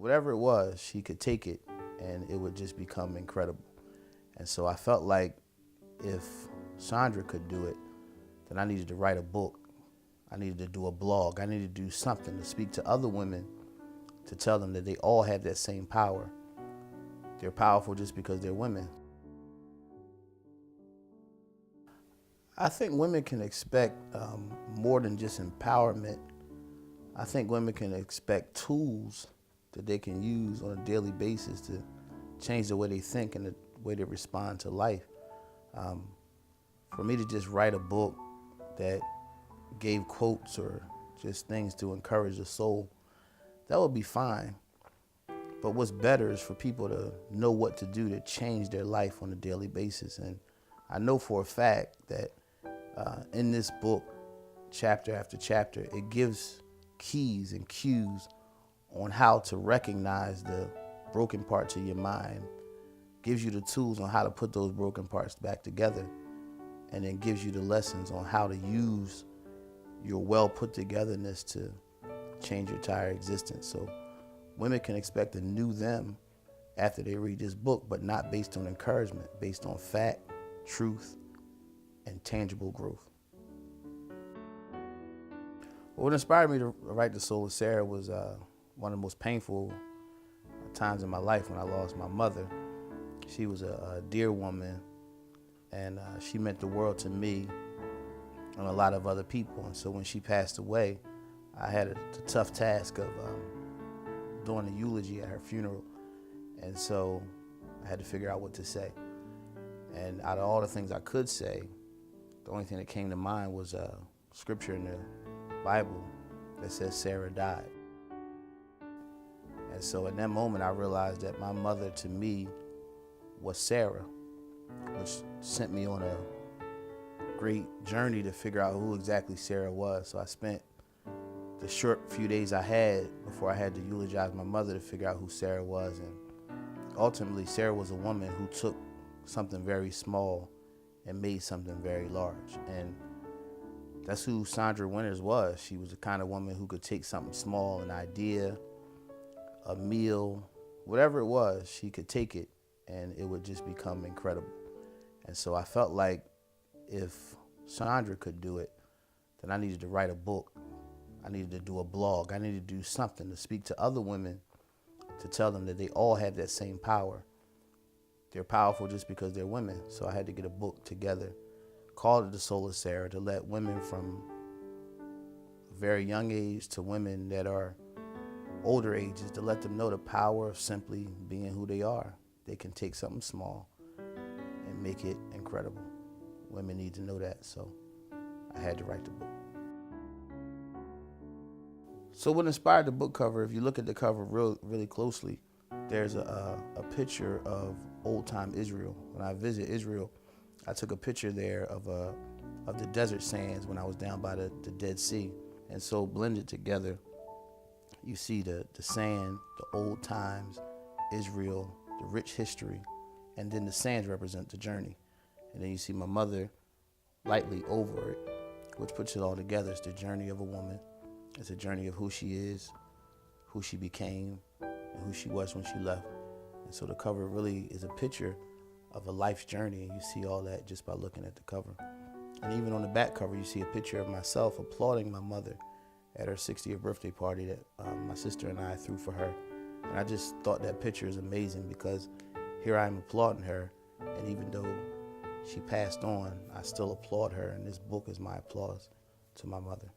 whatever it was, she could take it and it would just become incredible. And so I felt like if Chandra could do it, then I needed to write a book. I needed to do a blog. I needed to do something to speak to other women, to tell them that they all have that same power. They're powerful just because they're women. I think women can expect more than just empowerment. I think women can expect tools that they can use on a daily basis to change the way they think and the way they respond to life. For me to just write a book that gave quotes or just things to encourage the soul, that would be fine. But what's better is for people to know what to do to change their life on a daily basis. And I know for a fact that in this book, chapter after chapter, it gives keys and cues on how to recognize the broken parts of your mind, gives you the tools on how to put those broken parts back together, and then gives you the lessons on how to use your well put togetherness to change your entire existence. So women can expect a new them after they read this book, but not based on encouragement, based on fact, truth, and tangible growth. What inspired me to write The Soul of Sarah was one of the most painful times in my life when I lost my mother. She was a dear woman, and she meant the world to me and a lot of other people. And so when she passed away, I had the tough task of doing a eulogy at her funeral. And so I had to figure out what to say. And out of all the things I could say, the only thing that came to mind was a scripture in the Bible that says Sarah died. And so in that moment, I realized that my mother to me was Sarah, which sent me on a great journey to figure out who exactly Sarah was. So I spent the short few days I had before I had to eulogize my mother to figure out who Sarah was. And ultimately, Sarah was a woman who took something very small and made something very large. And that's who Chandra Winters was. She was the kind of woman who could take something small, an idea, a meal, whatever it was, she could take it and it would just become incredible. And so I felt like if Chandra could do it, then I needed to write a book. I needed to do a blog. I needed to do something to speak to other women, to tell them that they all have that same power. They're powerful just because they're women. So I had to get a book together, called it The Soul of Sarah, to let women from a very young age to women that are older ages, to let them know the power of simply being who they are. They can take something small and make it incredible. Women need to know that, so I had to write the book. So what inspired the book cover, if you look at the cover really closely, there's a picture of old-time Israel. When I visit Israel, I took a picture there of the desert sands when I was down by the Dead Sea. And so blended together, you see the sand, the old times, Israel, the rich history, and then the sands represent the journey. And then you see my mother lightly over it, which puts it all together. It's the journey of a woman. It's a journey of who she is, who she became, and who she was when she left. And so the cover really is a picture of a life's journey, and you see all that just by looking at the cover. And even on the back cover, you see a picture of myself applauding my mother at her 60th birthday party that my sister and I threw for her. And I just thought that picture is amazing because here I am applauding her, and even though she passed on, I still applaud her, and this book is my applause to my mother.